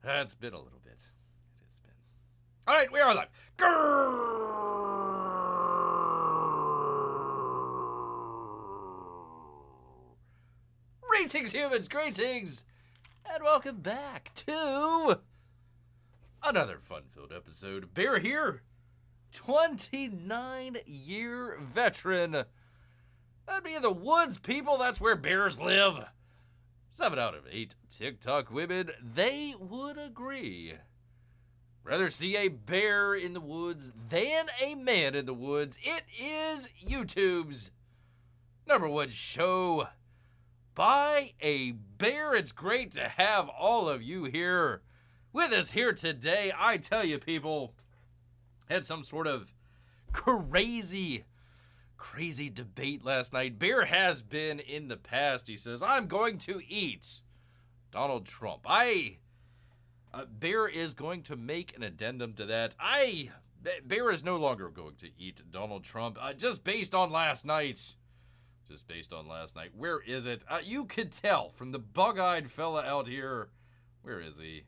It's been a little bit. It has been. All right, we are live. Greetings, humans, greetings, and welcome back to another fun-filled episode. Bear here, 29-year veteran. That'd be in the woods, people. That's where bears live. 7 out of 8 TikTok women, they would agree. Rather see a bear in the woods than a man in the woods. It is YouTube's #1 show by a bear. It's great to have all of you here with us here today. I tell you, people, had some sort of crazy debate last night. Bear has been in the past. He says, I'm going to eat Donald Trump. Bear is going to make an addendum to that. Bear is no longer going to eat Donald Trump. Just based on last night. Where is it? You could tell from the bug-eyed fella out here. Where is he?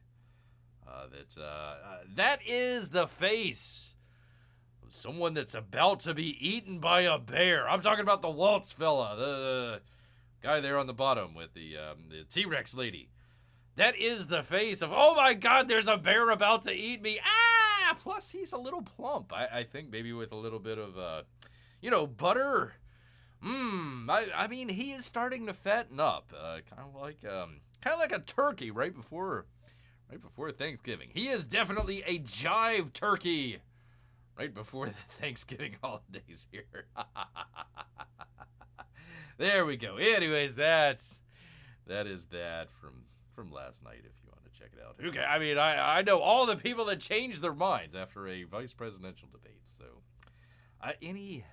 That is the face of someone that's about to be eaten by a bear. I'm talking about the Waltz fella, the guy there on the bottom with the T-Rex lady. That is the face of, oh my God, there's a bear about to eat me. Plus he's a little plump. I think maybe with a little bit of, butter. I mean, he is starting to fatten up. Kind of like a turkey right before Thanksgiving. He is definitely a jive turkey right before the Thanksgiving holidays here. There we go. Anyways, that is that from last night, if you want to check it out. Okay, I mean, I know all the people that changed their minds after a vice presidential debate. So, anyways,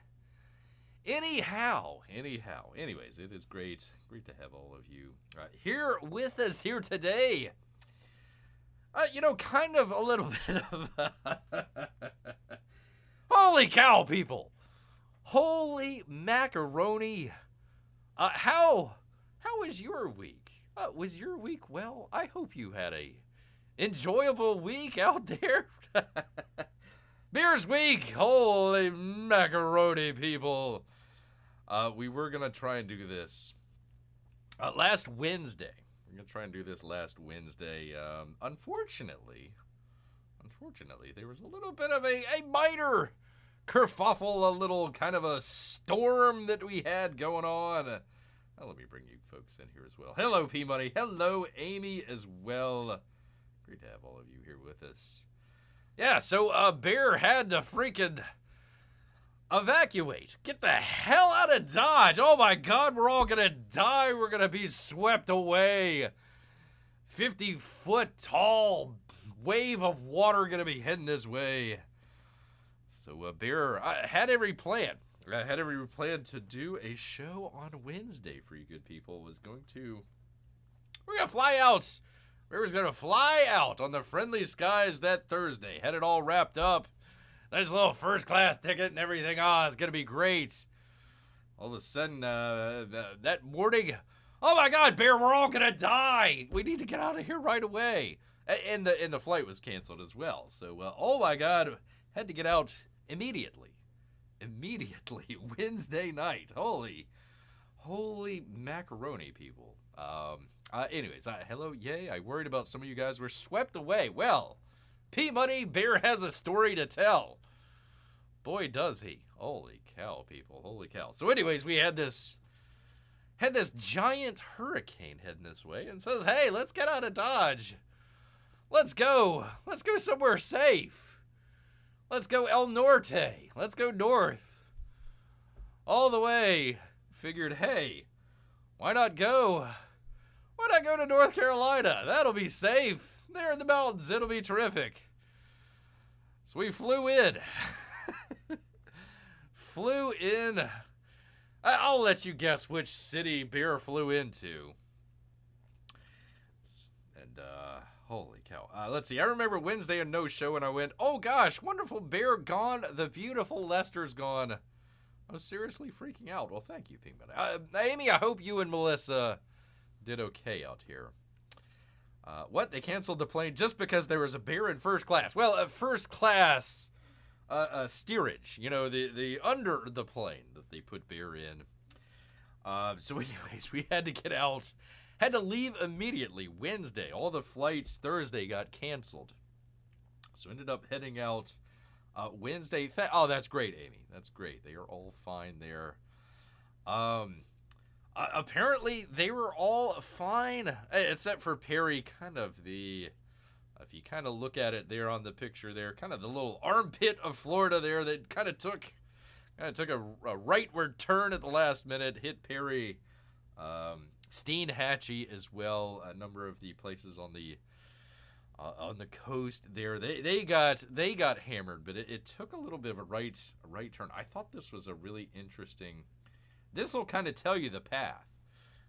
it is great to have all of you here with us here today. Kind of a little bit of holy cow, people. Holy macaroni. How was your week? Was your week well? I hope you had a enjoyable week out there. Beer's week. Holy macaroni, people. We were going to try and do this last Wednesday. We're going to try and do this last Wednesday. Unfortunately, there was a little bit of a minor kerfuffle, a little kind of a storm that we had going on. Let me bring you folks in here as well. Hello, P-Money. Hello, Amy, as well. Great to have all of you here with us. Yeah, so Bear had to freaking evacuate. Get the hell out of Dodge. Oh, my God, we're all going to die. We're going to be swept away. 50-foot tall wave of water going to be heading this way. So Bear had every plan. I had every plan to do a show on Wednesday for you good people. We're going to fly out. Bear's going to fly out on the friendly skies that Thursday. Had it all wrapped up. Nice little first class ticket and everything. It's going to be great. All of a sudden, that morning, oh my God, Bear, we're all going to die. We need to get out of here right away. And the flight was canceled as well. So, oh my God, had to get out immediately, Wednesday night. Holy macaroni, people. Anyways, hello, yay. I worried about some of you guys were swept away. Well, P-Money, Bear has a story to tell. Boy, does he. Holy cow, people. Holy cow. So anyways, we had this giant hurricane heading this way and says, hey, let's get out of Dodge. Let's go somewhere safe. Let's go El Norte. Let's go north. All the way. Figured, hey, why not go to North Carolina? That'll be safe. There in the mountains. It'll be terrific. So we flew in. I'll let you guess which city Bear flew into. And, holy cow. Let's see. I remember Wednesday and no show, and I went, oh gosh, wonderful Bear gone. The beautiful Lester's gone. I was seriously freaking out. Well, thank you, Pinkman. Amy, I hope you and Melissa did okay out here. What? They canceled the plane just because there was a bear in first class. Well, first class steerage, the under the plane that they put bear in. So anyways, we had to get out, had to leave immediately Wednesday. All the flights Thursday got canceled. So ended up heading out Wednesday. Oh, that's great, Amy. That's great. They are all fine there. Apparently, they were all fine, except for Perry, kind of the, if you kind of look at it there on the picture there, kind of the little armpit of Florida there that kind of took a rightward turn at the last minute, hit Perry, Steinhatchee as well, a number of the places on the coast there. They got hammered, but it took a little bit of a right turn. I thought this was a really interesting. This will kind of tell you the path.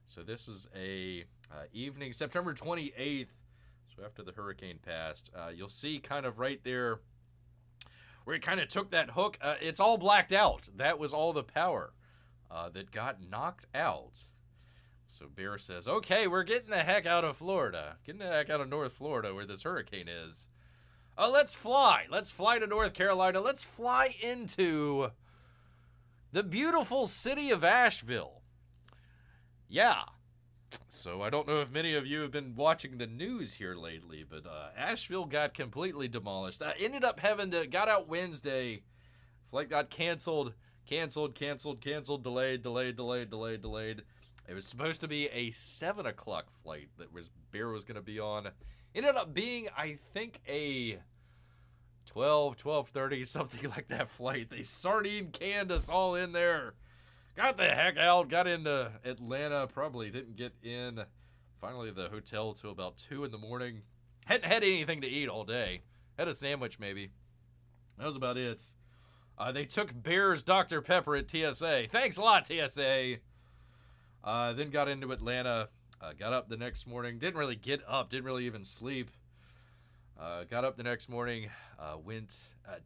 So this is a evening, September 28th. So after the hurricane passed, you'll see kind of right there where it kind of took that hook. It's all blacked out. That was all the power that got knocked out. So Bear says, okay, we're getting the heck out of Florida. Getting the heck out of North Florida where this hurricane is. Let's fly. Let's fly to North Carolina. Let's fly into the beautiful city of Asheville. Yeah. So I don't know if many of you have been watching the news here lately, but Asheville got completely demolished. Ended up got out Wednesday. Flight got canceled, delayed. It was supposed to be a 7 o'clock flight that Bear was going to be on. Ended up being, I think, a 12:30, something like that flight. They sardine canned us all in there. Got the heck out, got into Atlanta, probably didn't get in finally the hotel till about 2 in the morning. Hadn't had anything to eat all day. Had a sandwich maybe. That was about it. They took Bear's Dr. Pepper at TSA. Thanks a lot, TSA. Then got into Atlanta. Got up the next morning. Didn't really get up. Didn't really even sleep. Got up the next morning. Went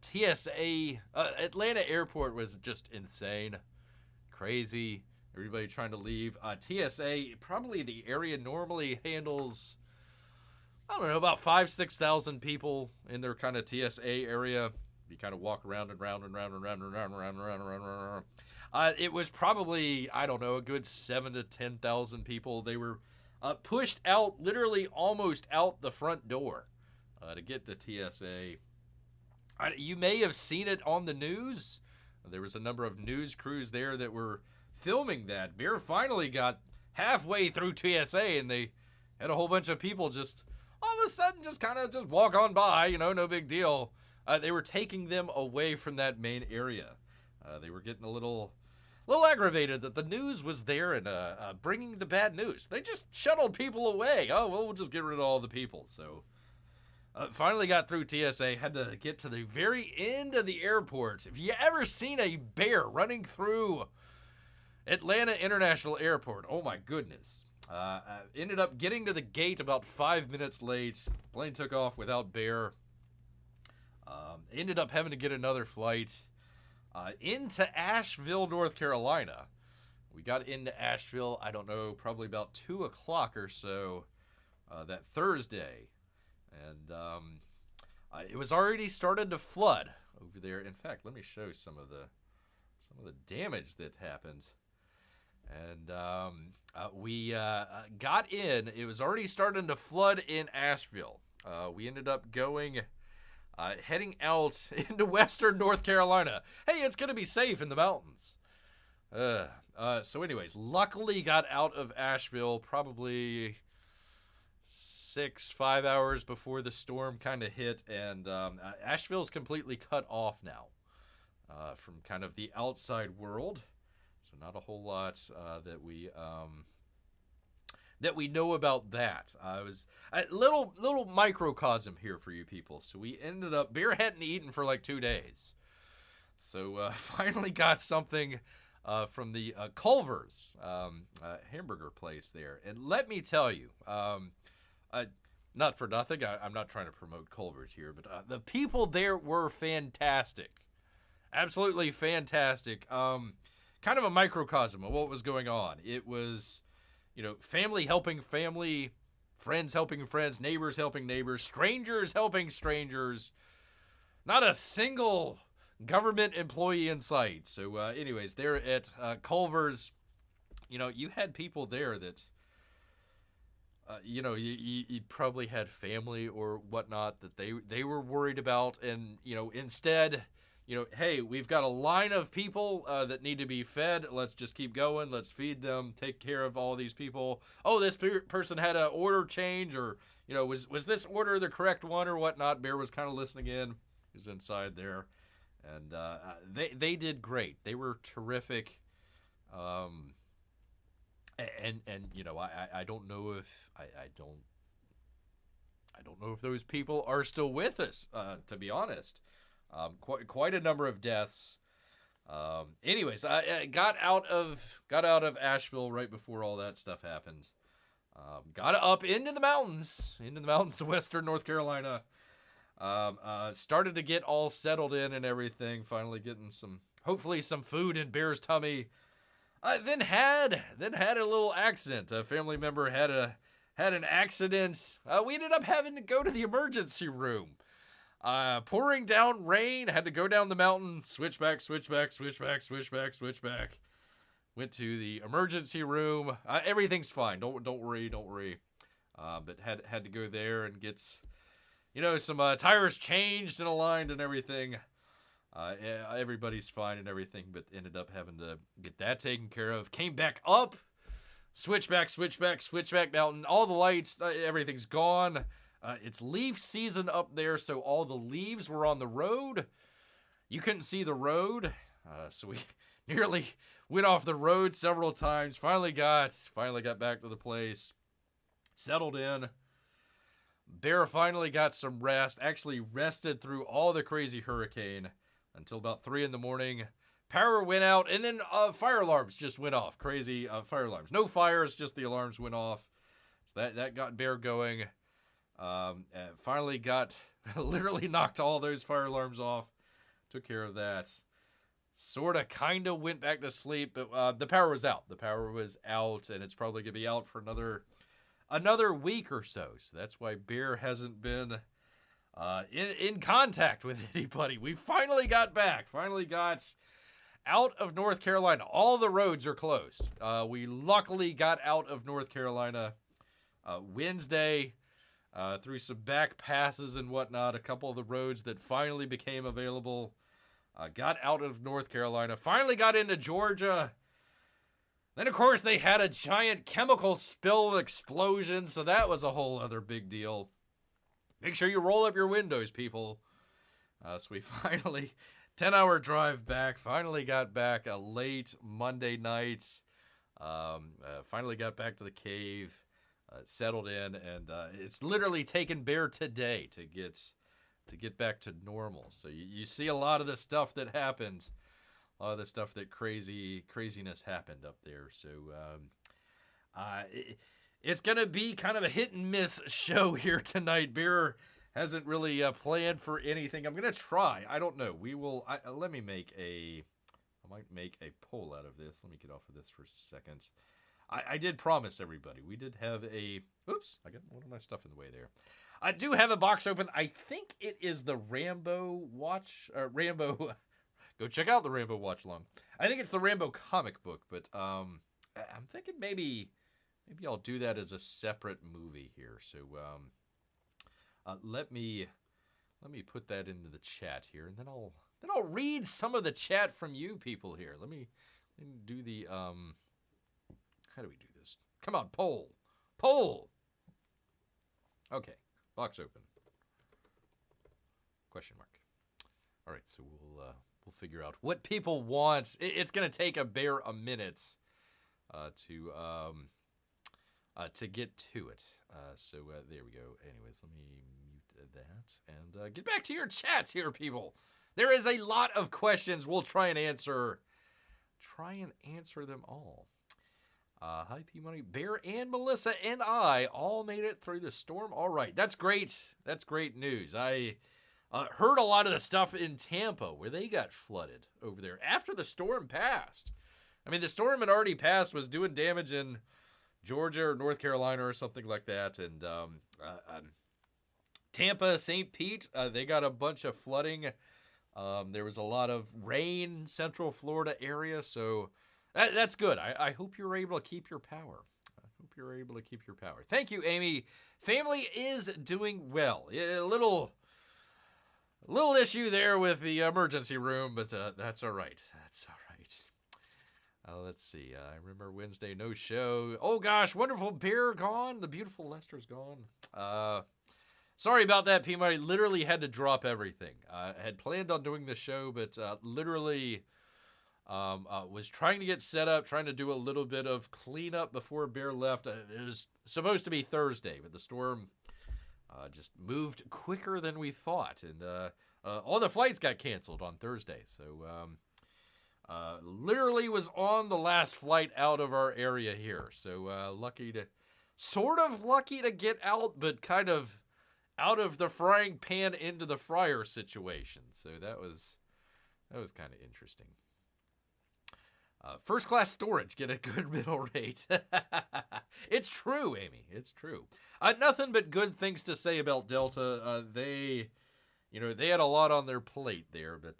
TSA. Atlanta airport was just insane. Crazy. Everybody trying to leave. TSA, probably the area normally handles, I don't know, about 5,000-6,000 people in their kind of TSA area. You kind of walk around and round. It was probably, I don't know, a good 7,000 to 10,000 people. They were pushed out, literally almost out the front door to get to TSA. You may have seen it on the news. There was a number of news crews there that were filming that. Bear finally got halfway through TSA, and they had a whole bunch of people just all of a sudden just kind of just walk on by, no big deal. They were taking them away from that main area. They were getting a little aggravated that the news was there and bringing the bad news. They just shuttled people away. Oh, well, we'll just get rid of all the people. So finally got through TSA, had to get to the very end of the airport. If you ever seen a bear running through Atlanta International Airport, oh my goodness. Ended up getting to the gate about 5 minutes late. Plane took off without Bear. Ended up having to get another flight into Asheville, North Carolina. We got into Asheville, I don't know, probably about 2 o'clock or so that Thursday. And it was already started to flood over there. In fact, let me show some of the damage that happened. And we got in. It was already starting to flood in Asheville. We ended up going, heading out into western North Carolina. Hey, it's going to be safe in the mountains. So anyways, luckily got out of Asheville probably 5 hours before the storm kind of hit. And Asheville is completely cut off now from kind of the outside world. So not a whole lot that we know about that. It was a little microcosm here for you people. So we ended up, Bear hadn't eaten for like 2 days. So finally got something from the Culver's hamburger place there. And let me tell you, not for nothing, I'm not trying to promote Culver's here, but the people there were fantastic. Absolutely fantastic. Kind of a microcosm of what was going on. It was, family helping family friends helping friends, neighbors helping neighbors, strangers helping strangers. Not a single government employee in sight. So anyways, there at Culver's, you had people there that, you probably had family or whatnot that they were worried about. And, instead, hey, we've got a line of people that need to be fed. Let's just keep going. Let's feed them, take care of all these people. Oh, this person had an order change, or, was this order the correct one or whatnot? Bear was kind of listening in. He was inside there. And they did great. They were terrific. And I don't know if I don't know if those people are still with us, to be honest. Quite a number of deaths. Anyways, I got out of Asheville right before all that stuff happened. Got up into the mountains of western North Carolina. Started to get all settled in and everything. Finally getting hopefully some food in Bear's tummy. Then had a little accident. A family member had an accident. We ended up having to go to the emergency room. Pouring down rain, had to go down the mountain, switch back. Went to the emergency room. Everything's fine. Don't worry. But had to go there and get, some tires changed and aligned and everything. Everybody's fine and everything, but ended up having to get that taken care of. Came back up, switch back mountain. All the lights, everything's gone. It's leaf season up there, so all the leaves were on the road. You couldn't see the road, so we nearly went off the road several times. Finally got back to the place, settled in. Bear finally got some rest. Actually rested through all the crazy hurricane until about 3 a.m. Power went out, and then fire alarms just went off. Crazy fire alarms. No fires, just the alarms went off. So that got Bear going. Finally got literally knocked all those fire alarms off. Took care of that. Sorta, kinda went back to sleep, but the power was out. The power was out, and it's probably gonna be out for another week or so. So that's why Bear hasn't been in contact with anybody. We finally got back. Finally got out of North Carolina. All the roads are closed. We luckily got out of North Carolina Wednesday through some back passes and whatnot. A couple of the roads that finally became available. Got out of North Carolina. Finally got into Georgia. Then, of course, they had a giant chemical spill explosion, so that was a whole other big deal. Make sure you roll up your windows, people. So we finally, 10-hour drive back, finally got back a late Monday night. Finally got back to the cave, settled in, and it's literally taken Bear today to get back to normal. So you see a lot of the stuff that happened. A lot of the stuff that craziness happened up there. So it's going to be kind of a hit and miss show here tonight. Bear hasn't really planned for anything. I'm going to try. I don't know. We will. Let me make I might make a poll out of this. Let me get off of this for a second. I did promise everybody. We did have a... Oops. I got one of my stuff in the way there. I do have a box open. I think it is the Rambo watch... Rambo... Go check out the Rambo watch along. I think it's the Rambo comic book, but I'm thinking maybe I'll do that as a separate movie here. So let me put that into the chat here, and then I'll read some of the chat from you people here. Let me do the how do we do this? Come on, poll. Okay, box open. Question mark. All right, so we'll figure out what people want. It's going to take a Bear a minute to get to it. So there we go. Anyways, let me mute that and get back to your chats here, people. There is a lot of questions. We'll try and answer them all. Hi, P Money. Bear and Melissa and I all made it through the storm. All right, that's great. That's great news. I heard a lot of the stuff in Tampa where they got flooded over there after the storm passed. I mean, the storm had already passed, was doing damage in Georgia or North Carolina or something like that. And Tampa, St. Pete, they got a bunch of flooding. There was a lot of rain, Central Florida area, so that's good. I hope you're able to keep your power. Thank you, Amy. Family is doing well. A little issue there with the emergency room, but that's all right. Let's see. I remember Wednesday, no show. Oh, gosh, wonderful beer gone. The beautiful Lester's gone. Sorry about that, P-Money. Literally had to drop everything. I had planned on doing the show, but literally was trying to get set up, trying to do a little bit of cleanup before Bear left. It was supposed to be Thursday, but the storm just moved quicker than we thought. And all the flights got canceled on Thursday. So literally was on the last flight out of our area here. So lucky to get out, but kind of out of the frying pan into the fryer situation. So that was kind of interesting. First class storage, get a good middle rate. It's true, Amy. It's true. Nothing but good things to say about Delta. They had a lot on their plate there, but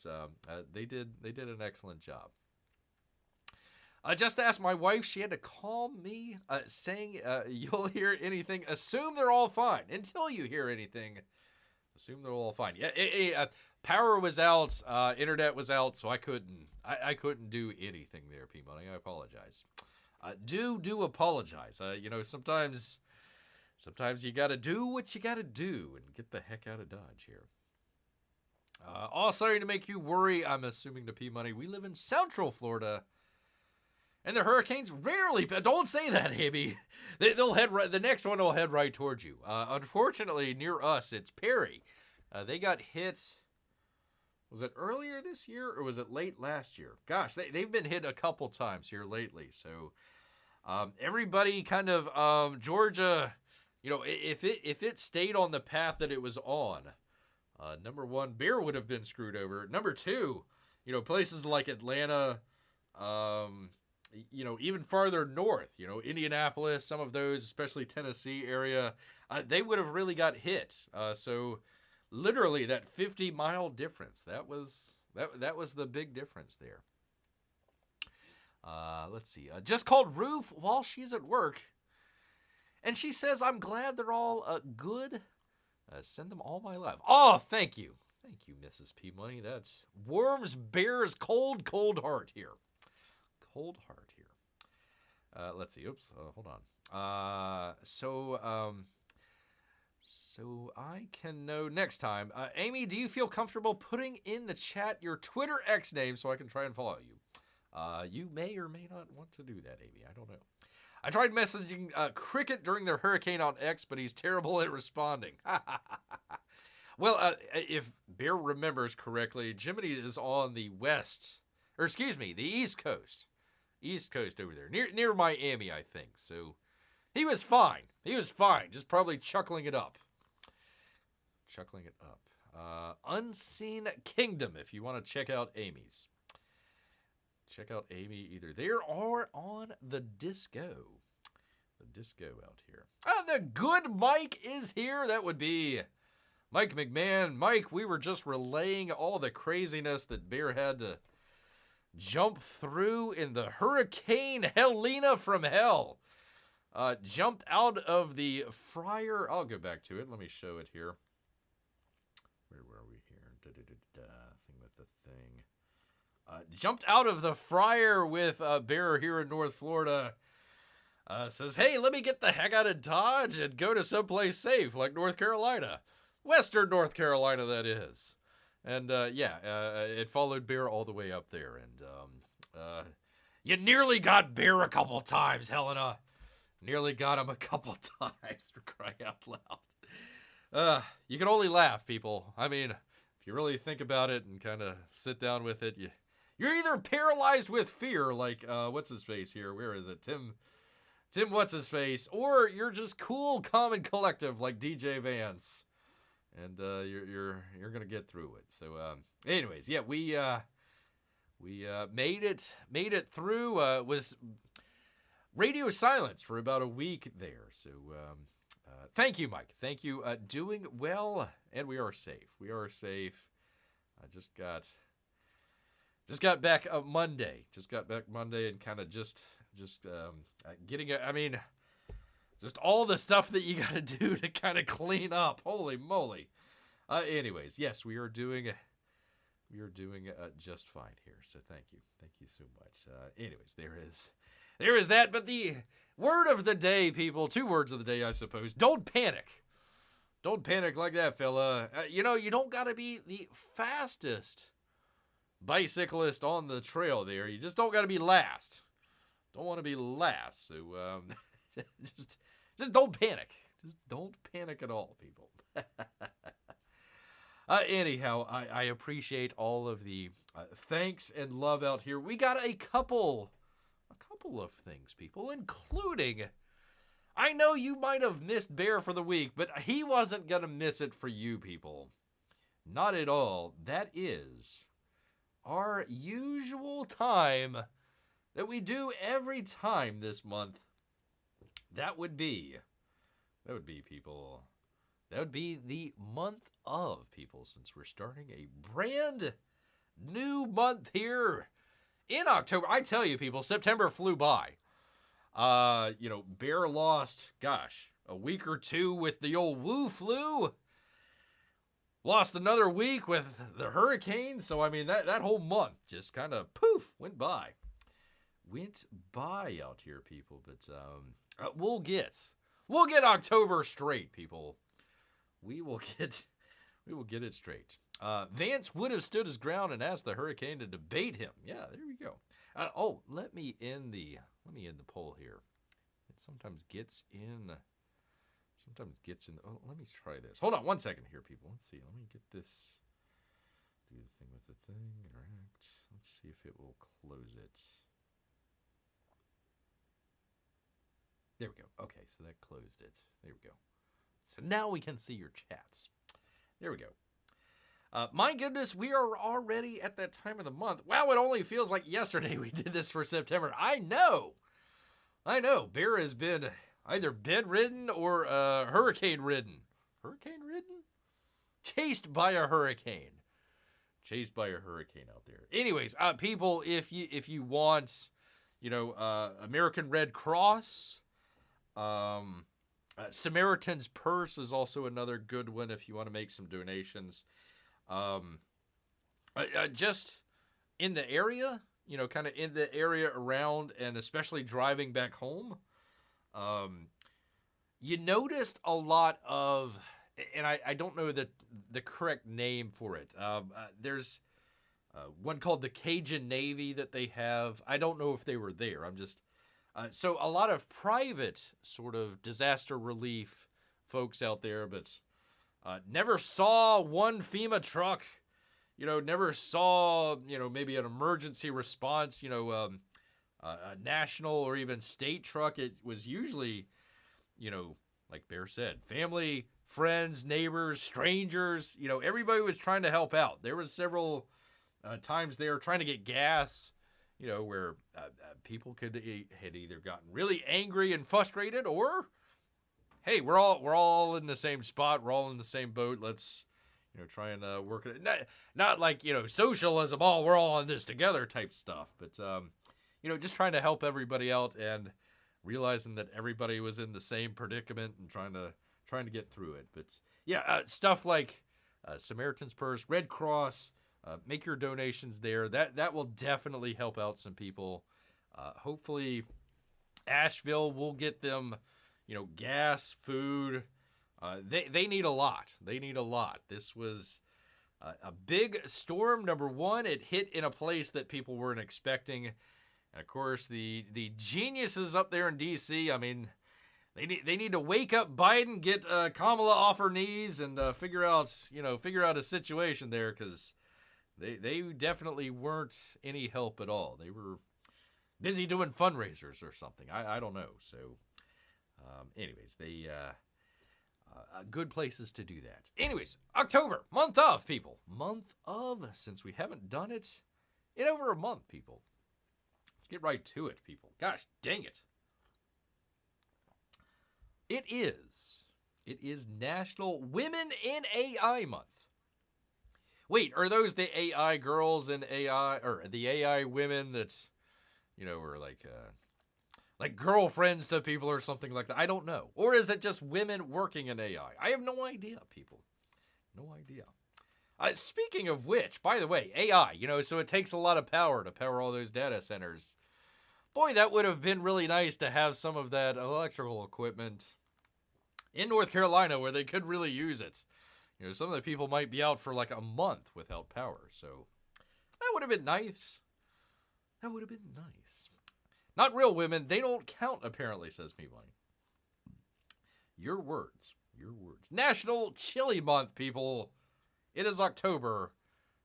they did an excellent job. Just asked my wife, she had to call me saying, you'll hear anything, assume they're all fine. Until you hear anything, assume they're all fine. Yeah, power was out, internet was out, so I couldn't do anything there, P-Money. I apologize. Do apologize. Sometimes you gotta do what you gotta do and get the heck out of Dodge here. All sorry to make you worry. I'm assuming to P-Money. We live in Central Florida. And the hurricanes rarely, don't say that, Amy. They'll head right, the next one will head right towards you. Unfortunately, near us, it's Perry. They got hit, was it earlier this year or was it late last year? Gosh, they've been hit a couple times here lately. So everybody kind of, Georgia, if it stayed on the path that it was on, number one, Bear would have been screwed over. Number two, places like Atlanta, even farther north, Indianapolis, some of those, especially Tennessee area, they would have really got hit. So literally that 50-mile difference, that was the big difference there. Let's see. Just called Roof while she's at work. And she says, I'm glad they're all good. Send them all my love. Oh, thank you. Thank you, Mrs. P. Money. That's warms Bear's cold heart here. Cold heart here. Let's see. Oops. Hold on. So I can know next time. Amy, do you feel comfortable putting in the chat your Twitter X name so I can try and follow you? You may or may not want to do that, Amy. I don't know. I tried messaging Cricket during the hurricane on X, but he's terrible at responding. Well, if Bear remembers correctly, Jiminy is on the the East Coast. East Coast over there, near Miami, I think. So he was fine. Just probably chuckling it up. Unseen Kingdom, if you want to check out Amy's. Check out Amy either there or on the disco. The disco out here. The good Mike is here. That would be Mike McMahon. Mike, we were just relaying all the craziness that Bear had to jump through in the Hurricane Helene from hell. Jumped out of the fryer. I'll go back to it. Let me show it here. Where were we here? Thing with the thing. Jumped out of the fryer with Bear here in North Florida. Says, hey, let me get the heck out of Dodge and go to someplace safe like North Carolina. Western North Carolina, that is. And it followed Bear all the way up there. And you nearly got Bear a couple times, Helena. Nearly got him a couple times, for crying out loud. You can only laugh, people. I mean, if you really think about it and kind of sit down with it, you're either paralyzed with fear, like, what's-his-face here? Where is it? Tim what's-his-face. Or you're just cool, calm, and collective, like DJ Vance. And you're going to get through it. So, anyways, yeah, we made it through. Was radio silence for about a week there. So thank you, Mike. Thank you. Doing well, and we are safe. We are safe. I just got back Monday. Just got back Monday and kind of just getting it. I mean, just all the stuff that you got to do to kind of clean up. Holy moly. Anyways, yes, we are doing just fine here. So thank you so much. Anyways, there is that. But the word of the day, people. 2 words of the day, I suppose. Don't panic. Don't panic like that, fella. You don't got to be the fastest bicyclist on the trail there. You just don't got to be last. Don't want to be last. So just don't panic. Just don't panic at all, people. Anyhow, I appreciate all of the thanks and love out here. We got a couple of things, people, including, I know you might have missed Bear for the week, but he wasn't going to miss it for you, people. Not at all. That is our usual time that we do every time this month. That would be, people. That would be the month of, people, since we're starting a brand new month here in October. I tell you, people, September flew by. Bear lost, a week or 2 with the old Woo flu. Lost another week with the hurricane. So, I mean, that whole month just kind of, poof, went by. Went by out here, people. But we'll get October straight, people. We will get it straight. Vance would have stood his ground and asked the hurricane to debate him. Yeah, there we go. Let me end the poll here. It sometimes gets in. Oh, let me try this. Hold on 1 second here, people. Let's see. Let me get this. Do the thing with the thing. Interact. Let's see if it will close it. There we go. Okay, so that closed it. There we go. So now we can see your chats. There we go. My goodness, we are already at that time of the month. Wow, it only feels like yesterday we did this for September. I know. Bear has been either bedridden or hurricane-ridden. Hurricane-ridden? Chased by a hurricane out there. Anyways, people, if you want, American Red Cross, Samaritan's Purse is also another good one if you want to make some donations. Just in the area, kind of in the area around, and especially driving back home, you noticed a lot of, and I don't know the correct name for it. There's one called the Cajun Navy that they have. I don't know if they were there. So a lot of private sort of disaster relief folks out there, but never saw one FEMA truck, never saw, maybe an emergency response, a national or even state truck. It was usually, like Bear said, family, friends, neighbors, strangers, everybody was trying to help out. There was several times they were trying to get gas, where people had either gotten really angry and frustrated, or, hey, we're all in the same spot, we're all in the same boat. Let's, try and work it. Not like socialism. We're all in this together type stuff, but just trying to help everybody out and realizing that everybody was in the same predicament and trying to get through it. But yeah, stuff like Samaritan's Purse, Red Cross. Make your donations there. That will definitely help out some people. Hopefully, Asheville will get them, gas, food. They need a lot. This was a big storm. Number one, it hit in a place that people weren't expecting. And of course, the geniuses up there in D.C., I mean, they need to wake up Biden, get Kamala off her knees, and figure out a situation there, because They definitely weren't any help at all. They were busy doing fundraisers or something. I don't know. So, anyways, they good places to do that. Anyways, October, month of, people. Month of, since we haven't done it in over a month, people. Let's get right to it, people. Gosh, dang it. It is. It is National Women in AI Month. Wait, are those the AI girls and AI, or the AI women that, were like girlfriends to people or something like that? I don't know. Or is it just women working in AI? I have no idea, people. No idea. Speaking of which, by the way, AI, so it takes a lot of power to power all those data centers. Boy, that would have been really nice to have some of that electrical equipment in North Carolina where they could really use it. Some of the people might be out for like a month without power, so that would have been nice. That would have been nice. Not real women, they don't count, apparently, says Peabody. Your words. Your words. National Chili Month, people. It is October,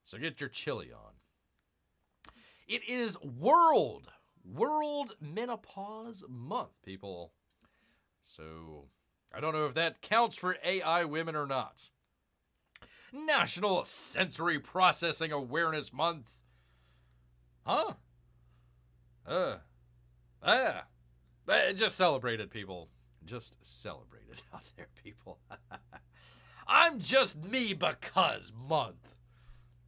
so get your chili on. It is World Menopause Month, people. So, I don't know if that counts for AI women or not. National Sensory Processing Awareness Month. Huh? Just celebrate it, people. Just celebrate it out there, people. I'm just me because month.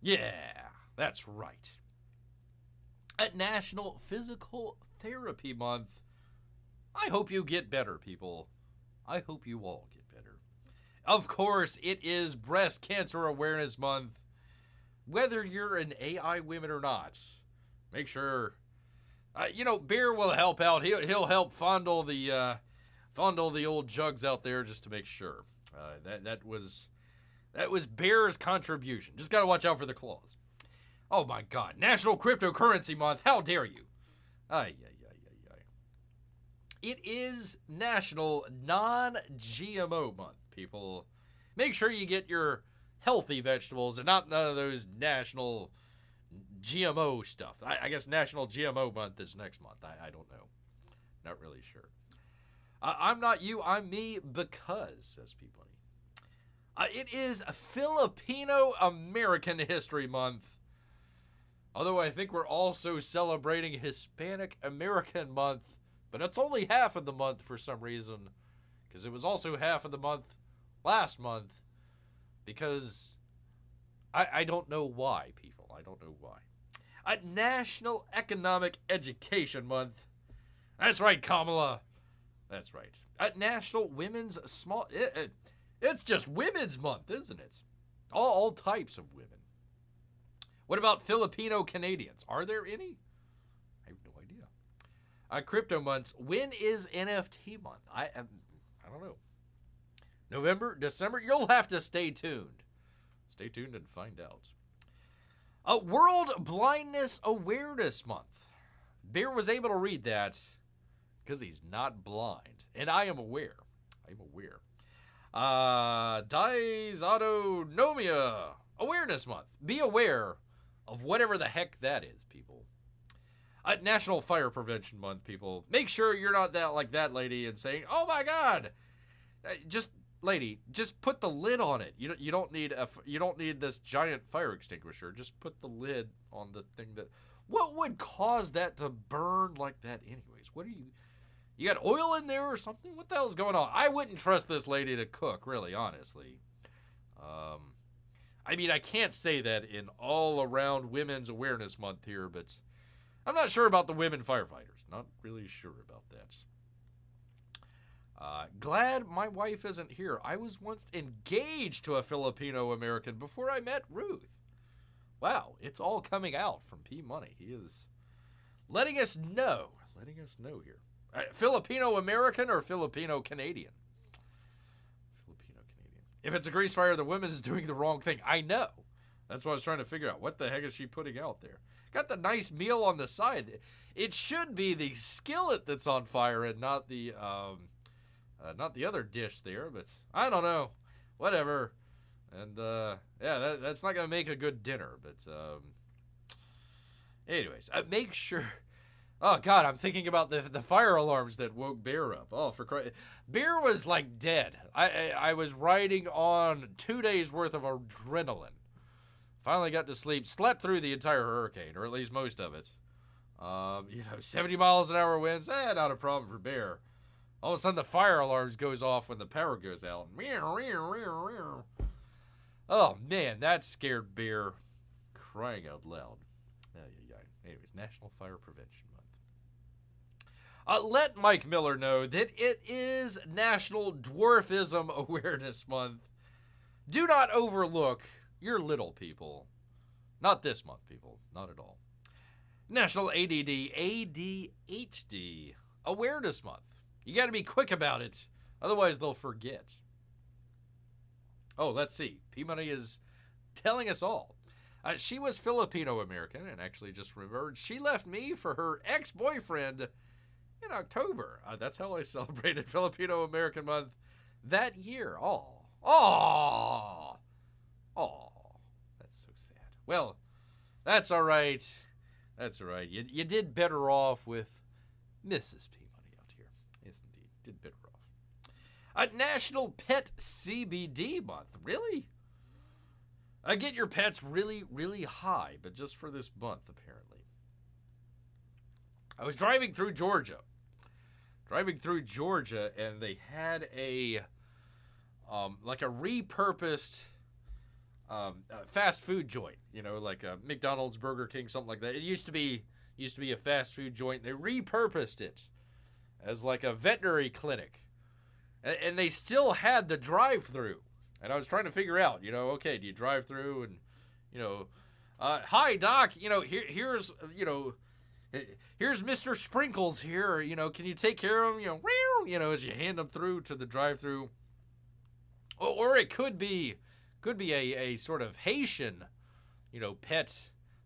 Yeah, that's right. At National Physical Therapy Month. I hope you get better, people. I hope you all get better. Of course, it is Breast Cancer Awareness Month. Whether you're an AI woman or not, make sure, Bear will help out. He'll help fondle the old jugs out there just to make sure. That was Bear's contribution. Just gotta watch out for the claws. Oh my God! National Cryptocurrency Month. How dare you? It is National Non-GMO Month, people. Make sure you get your healthy vegetables and not none of those national GMO stuff. I guess National GMO Month is next month. I don't know. Not really sure. I'm not you, I'm me because, says Peabody. It is Filipino American History Month. Although I think we're also celebrating Hispanic American Month, but it's only half of the month for some reason, because it was also half of the month last month, because I don't know why, people. I don't know why. National Economic Education Month. That's right, Kamala. That's right. National Women's Small... It's just Women's Month, isn't it? All types of women. What about Filipino Canadians? Are there any? I have no idea. Crypto months. When is NFT month? I don't know. November? December? You'll have to stay tuned. Stay tuned and find out. World Blindness Awareness Month. Bear was able to read that because he's not blind. And I am aware. Dysautonomia Awareness Month. Be aware of whatever the heck that is, people. National Fire Prevention Month, people. Make sure you're not like that lady and saying, "Oh my God!" Lady, just put the lid on it. You don't need this giant fire extinguisher. Just put the lid on the thing that. What would cause that to burn like that, anyways? What are you? You got oil in there or something? What the hell's going on? I wouldn't trust this lady to cook, really, honestly. I can't say that in all around Women's Awareness Month here, but I'm not sure about the women firefighters. Not really sure about that. Glad my wife isn't here. I was once engaged to a Filipino American before I met Ruth. Wow, it's all coming out from P Money. He is letting us know here. Filipino American or Filipino Canadian? Filipino Canadian. If it's a grease fire, the woman's doing the wrong thing. I know. That's what I was trying to figure out. What the heck is she putting out there? Got the nice meal on the side. It should be the skillet that's on fire and not the other dish there. But I don't know. Whatever. And that's not gonna make a good dinner. But anyways, make sure. Oh, God, I'm thinking about the fire alarms that woke Bear up. Oh, for Christ. Bear was, like, dead. I was riding on 2 days' worth of adrenaline. Finally got to sleep. Slept through the entire hurricane, or at least most of it. 70 miles an hour winds. Not a problem for Bear. All of a sudden, the fire alarms goes off when the power goes out. Meow, meow, meow, meow. Oh, man, that scared Bear. Crying out loud. Anyways, National Fire Prevention Month. Let Mike Miller know that it is National Dwarfism Awareness Month. Do not overlook your little people. Not this month, people. Not at all. National ADHD Awareness Month. You got to be quick about it. Otherwise, they'll forget. Oh, let's see. P-Money is telling us all. She was Filipino-American and actually just remembered she left me for her ex-boyfriend in October. That's how I celebrated Filipino-American Month that year. Oh, that's so sad. Well, that's all right. That's all right. You did better off with Mrs. P-Money out here. Yes, indeed. Did better off. National Pet CBD Month. Really? Get your pets really, really high, but just for this month, apparently. I was driving through Georgia, and they had a repurposed fast food joint, like a McDonald's, Burger King, something like that. It used to be a fast food joint. They repurposed it as like a veterinary clinic, and they still had the drive-through. And I was trying to figure out, okay, do you drive through and, hi, Doc, here's Mr. Sprinkles here, can you take care of him, as you hand them through to the drive-through. Or it could be a sort of Haitian, pet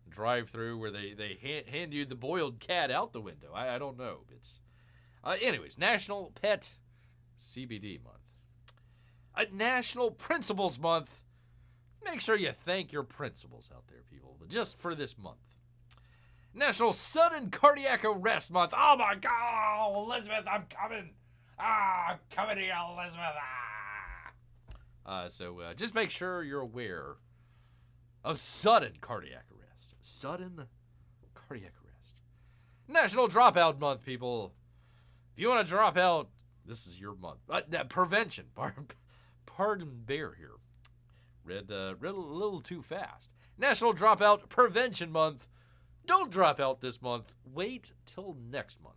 drive-through where they hand you the boiled cat out the window. I don't know. It's, anyways, National Pet CBD Month. National Principals Month. Make sure you thank your principals out there, people, but just for this month. National Sudden Cardiac Arrest Month. Oh my God, Elizabeth, I'm coming. I'm coming to you, Elizabeth. So just make sure you're aware of sudden cardiac arrest. Sudden cardiac arrest. National Dropout Month, people. If you want to drop out, this is your month. Prevention. Pardon Bear here. Read a little too fast. National Dropout Prevention Month. Don't drop out this month. Wait till next month.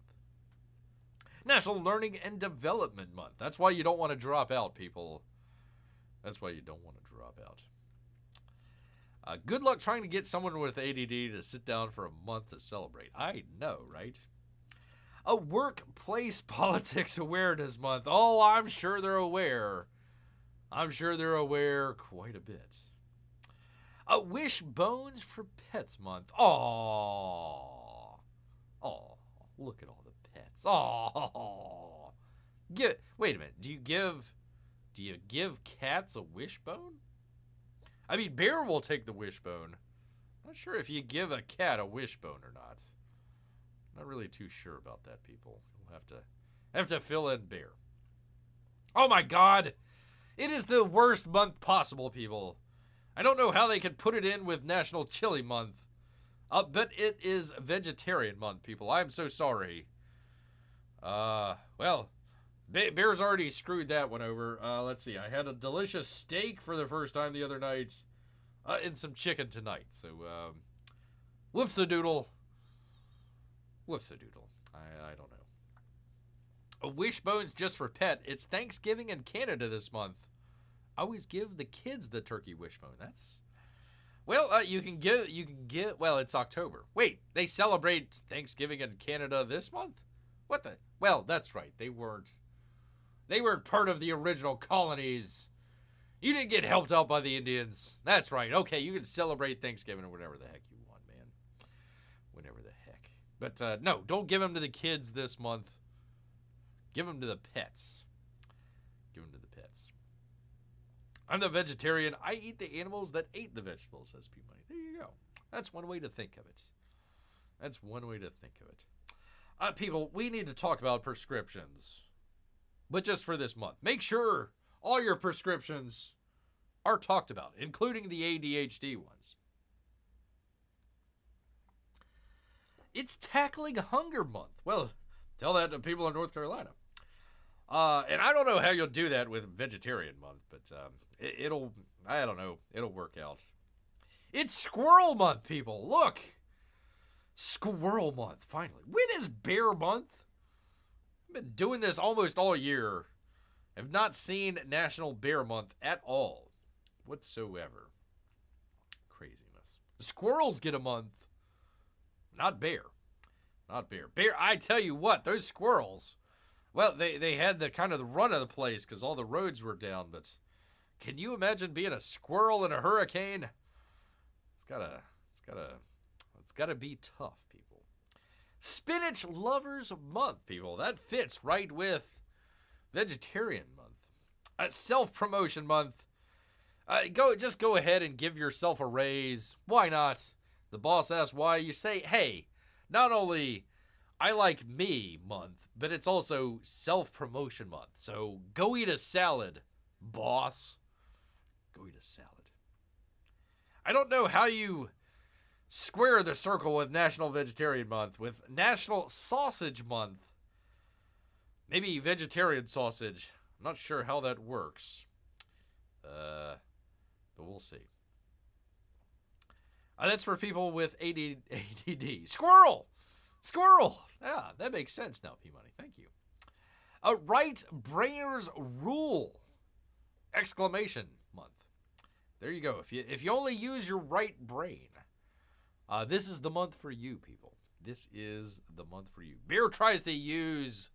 National Learning and Development Month. That's why you don't want to drop out, people. That's why you don't want to drop out. Good luck trying to get someone with ADD to sit down for a month to celebrate. I know, right? A Workplace Politics Awareness Month. Oh, I'm sure they're aware. I'm sure they're aware quite a bit. A Wishbones for Pets Month. Oh, look at all the pets. Oh, wait a minute. Do you give cats a wishbone? I mean, Bear will take the wishbone. Not sure if you give a cat a wishbone or not. Not really too sure about that, people. We'll have to fill in Bear. Oh my God. It is the worst month possible, people. I don't know how they could put it in with National Chili Month. But it is Vegetarian Month, people. I'm so sorry. Well, Bear's already screwed that one over. Let's see. I had a delicious steak for the first time the other night. And some chicken tonight. So, whoops-a-doodle. Whoops-a-doodle. I don't know. A Wishbone's just for pet. It's Thanksgiving in Canada this month. I always give the kids the turkey wishbone. That's... Well, you can give... Well, it's October. Wait, they celebrate Thanksgiving in Canada this month? What the... Well, that's right. They weren't part of the original colonies. You didn't get helped out by the Indians. That's right. Okay, you can celebrate Thanksgiving or whatever the heck you want, man. Whatever the heck. But, no, don't give them to the kids this month. Give them to the pets. Give them to the pets. I'm the vegetarian. I eat the animals that ate the vegetables, says P-Money. There you go. That's one way to think of it. That's one way to think of it. People, we need to talk about prescriptions. But just for this month. Make sure all your prescriptions are talked about, including the ADHD ones. It's Tackling Hunger Month. Well, tell that to people in North Carolina. And I don't know how you'll do that with Vegetarian Month, but I don't know, it'll work out. It's Squirrel Month, people. Look, Squirrel Month, finally. When is Bear Month? I've been doing this almost all year. I've not seen National Bear Month at all, whatsoever. Craziness. The squirrels get a month, not bear. Not bear. Bear, I tell you what, those squirrels, well, they had the kind of the run of the place because all the roads were down, but can you imagine being a squirrel in a hurricane? It's gotta be tough, people. Spinach Lovers Month, people. That fits right with Vegetarian Month. Self-promotion month. Just go ahead and give yourself a raise. Why not? The boss asks why. You say, hey, not only I like me month, but it's also self-promotion month. So go eat a salad, boss. Go eat a salad. I don't know how you square the circle with National Vegetarian Month, with National Sausage Month. Maybe vegetarian sausage. I'm not sure how that works. But we'll see. That's for people with ADD. Squirrel! Squirrel! Yeah, that makes sense now, P-Money. Thank you. Right Brainers Rule! Exclamation month. There you go. If you only use your right brain, this is the month for you, people. This is the month for you. Bear tries to use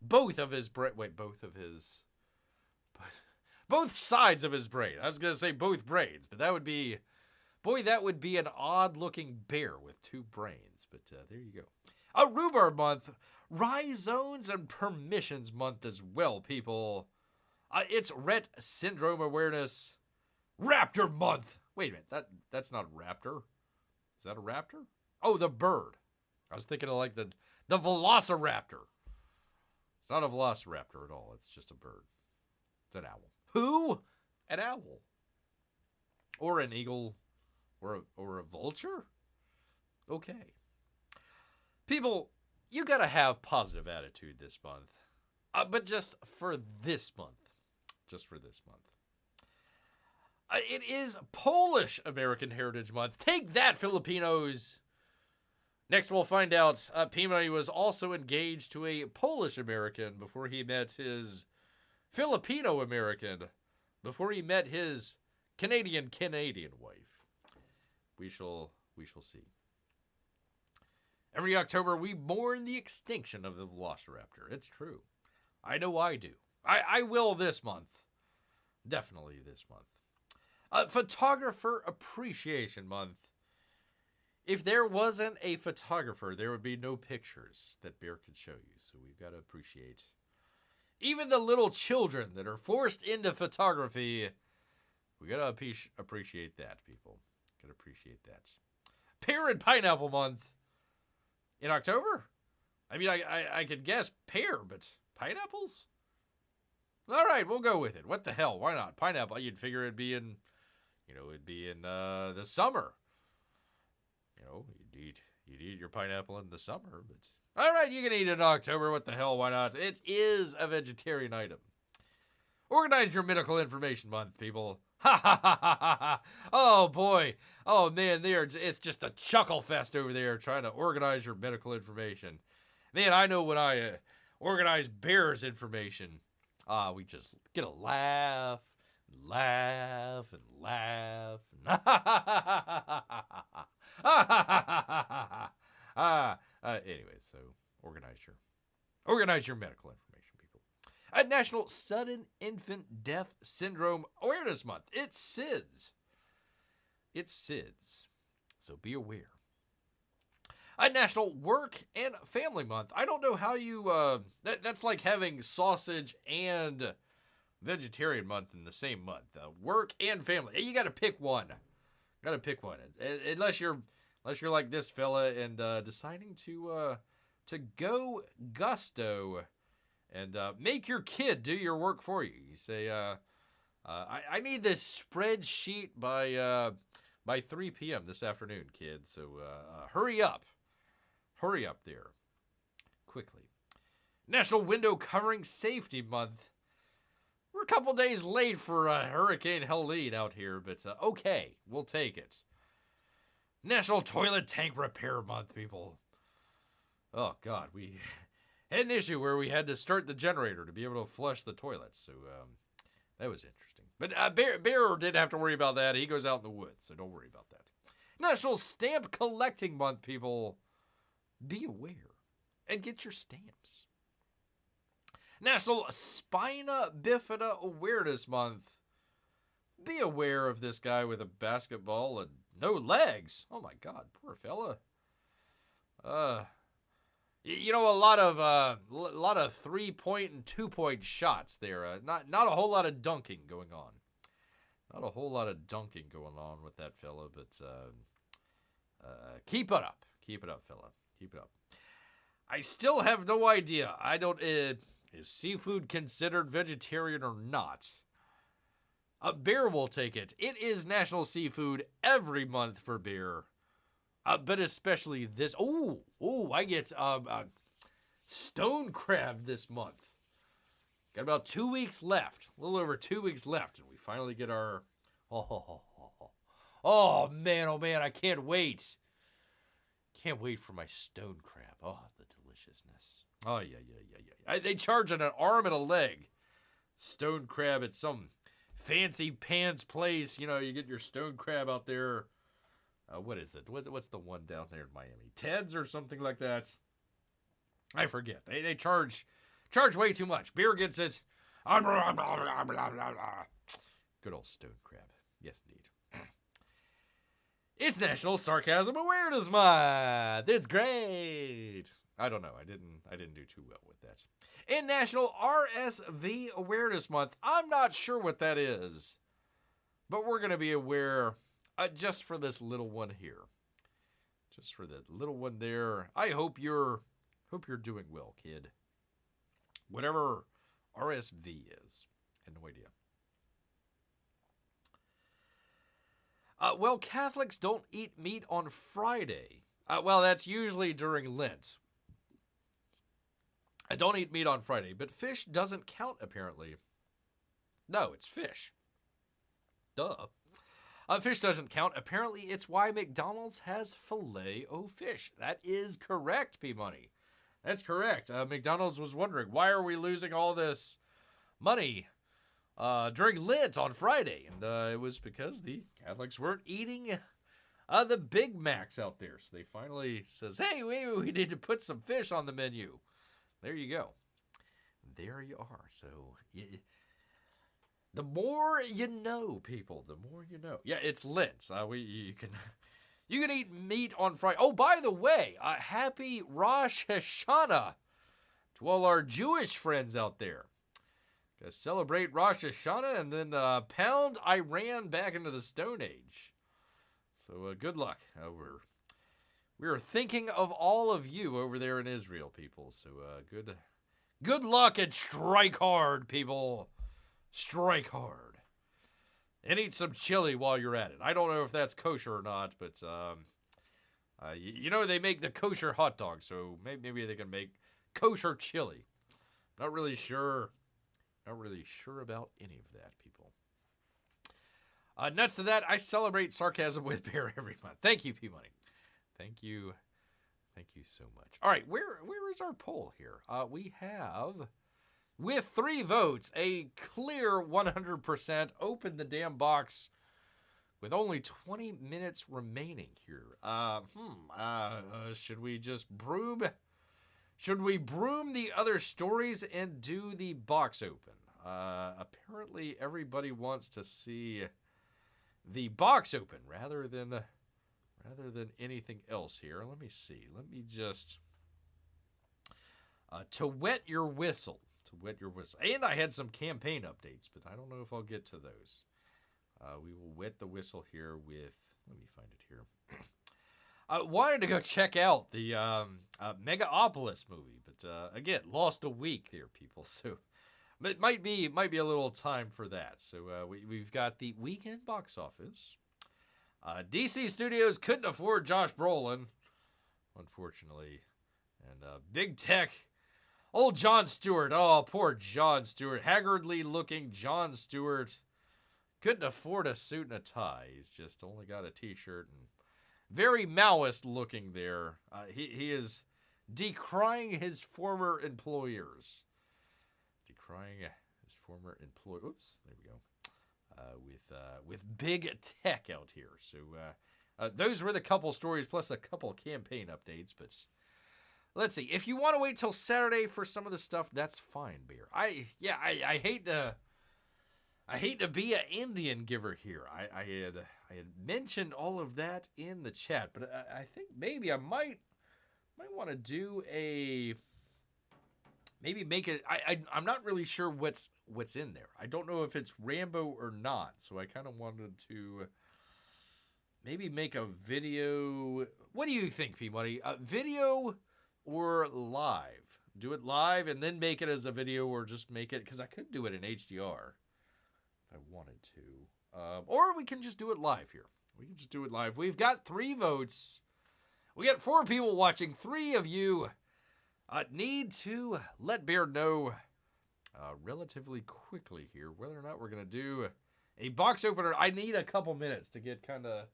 both of his brain. Wait, both sides of his brain. I was going to say both brains, but that would be, boy, that would be an odd-looking bear with two brains. But there you go. A Rhubarb Month, Rhizomes and Permissions Month as well, people. It's Rett Syndrome Awareness Raptor Month. Wait a minute, that's not a raptor. Is that a raptor? Oh, the bird. I was thinking of like the Velociraptor. It's not a Velociraptor at all. It's just a bird. It's an owl. Who? An owl. Or an eagle. Or a vulture? Okay. People, you gotta have positive attitude this month. But just for this month. Just for this month. It is Polish American Heritage Month. Take that, Filipinos! Next, we'll find out P-Money was also engaged to a Polish American before he met his Filipino American, before he met his Canadian wife. We shall see. Every October, we mourn the extinction of the Velociraptor. It's true. I know I do. I will this month. Definitely this month. Photographer Appreciation Month. If there wasn't a photographer, there would be no pictures that Bear could show you. So we've got to appreciate even the little children that are forced into photography. We got to appreciate that, people. Got to appreciate that. Pear and Pineapple Month in October? I mean, I could guess pear, but pineapples? All right, we'll go with it. What the hell? Why not? Pineapple, you'd figure it'd be in, the summer. You'd eat your pineapple in the summer, but all right, you can eat it in October. What the hell? Why not? It is a vegetarian item. Organize your medical information month, people. Ha ha ha ha ha! Oh boy! Oh man, it's just a chuckle fest over there trying to organize your medical information. Man, I know when I organize Bear's information, we just get a laugh, laugh, and laugh. Anyway, so organize your medical information, people. National Sudden Infant Death Syndrome Awareness Month. It's SIDS. So be aware. National Work and Family Month. I don't know how you, that's like having sausage and vegetarian month in the same month. Work and family. You got to pick one. Unless you're like this fella and deciding to go gusto and make your kid do your work for you. You say, I need this spreadsheet by 3 p.m. this afternoon, kid. So hurry up there quickly. National Window Covering Safety Month. We're a couple days late for Hurricane Helene out here, but okay, we'll take it. National Toilet Tank Repair Month, people. Oh, God, we had an issue where we had to start the generator to be able to flush the toilets, so that was interesting. But Bear didn't have to worry about that. He goes out in the woods, so don't worry about that. National Stamp Collecting Month, people. Be aware and get your stamps. National Spina Bifida Awareness Month. Be aware of this guy with a basketball and no legs. Oh my God, poor fella. You know, a lot of 3-point and 2-point shots there. Not a whole lot of dunking going on. Not a whole lot of dunking going on with that fella, but keep it up. Keep it up, fella. Keep it up. I still have no idea. I don't... is seafood considered vegetarian or not? Bear will take it. It is National Seafood every month for Bear. But especially this... I get stone crab this month. Got about 2 weeks left. A little over 2 weeks left. And we finally get our... Oh, man, I can't wait. Can't wait for my stone crab. Oh, the deliciousness. Oh, yeah. They charge an arm and a leg. Stone crab at some fancy pants place. You know, you get your stone crab out there. What is it? What's the one down there in Miami? Ted's or something like that? I forget. They charge way too much. Beer gets it. Good old stone crab. Yes, indeed. It's National Sarcasm Awareness Month. It's great. I don't know. I didn't do too well with that. In National RSV Awareness Month, I'm not sure what that is, but we're going to be aware just for this little one here. Just for the little one there. I hope you're doing well, kid. Whatever RSV is. I had no idea. Well, Catholics don't eat meat on Friday. Well, that's usually during Lent. I don't eat meat on Friday, but fish doesn't count, apparently. No, it's fish. Duh. Fish doesn't count. Apparently, it's why McDonald's has Filet-O-Fish. That is correct, P-Money. That's correct. McDonald's was wondering, why are we losing all this money during Lent on Friday? And it was because the Catholics weren't eating the Big Macs out there. So they finally says, hey, we need to put some fish on the menu. There you go. There you are. So the more you know, people, the more you know. Yeah, it's Lent. You can eat meat on Friday. Oh, by the way, happy Rosh Hashanah to all our Jewish friends out there. Gonna celebrate Rosh Hashanah and then pound Iran back into the Stone Age. So good luck. We're thinking of all of you over there in Israel, people. So good luck and strike hard, people. Strike hard. And eat some chili while you're at it. I don't know if that's kosher or not, but you know they make the kosher hot dog, so maybe they can make kosher chili. Not really sure. Not really sure about any of that, people. Nuts to that, I celebrate sarcasm with Bear every month. Thank you, P-Money. Thank you. Thank you so much. All right, where is our poll here? We have, with 3 votes, a clear 100%. Open the damn box with only 20 minutes remaining here. Should we just broom? Should we broom the other stories and do the box open? Apparently everybody wants to see the box open rather than anything else here. Let me see. Let me just to wet your whistle. To wet your whistle. And I had some campaign updates, but I don't know if I'll get to those. We will wet the whistle here with, let me find it here. I wanted to go check out the Megaopolis movie, but again, lost a week there, people. So it might be a little time for that. So we've got the weekend box office. DC Studios couldn't afford Josh Brolin, unfortunately, and Big Tech Old John Stewart. Oh, poor John Stewart. Haggardly looking John Stewart. Couldn't afford a suit and a tie. He's just only got a t-shirt and very Maoist looking there. He is decrying his former employers. Decrying his former employer. Oops, there we go. With big tech out here. So those were the couple stories plus a couple campaign updates. But let's see. If you want to wait till Saturday for some of the stuff, that's fine, Beer. I hate to be an Indian giver here. I had mentioned all of that in the chat, but I think maybe I might want to do a. Maybe make it. I'm not really sure what's in there. I don't know if it's Rambo or not. So I kind of wanted to maybe make a video. What do you think, P-Money? Video or live? Do it live and then make it as a video, or just make it, because I could do it in HDR if I wanted to. Or we can just do it live here. We can just do it live. We've got 3 votes. We got 4 people watching. 3 of you need to let Bear know relatively quickly here whether or not we're going to do a box opener. I need a couple minutes to get kind of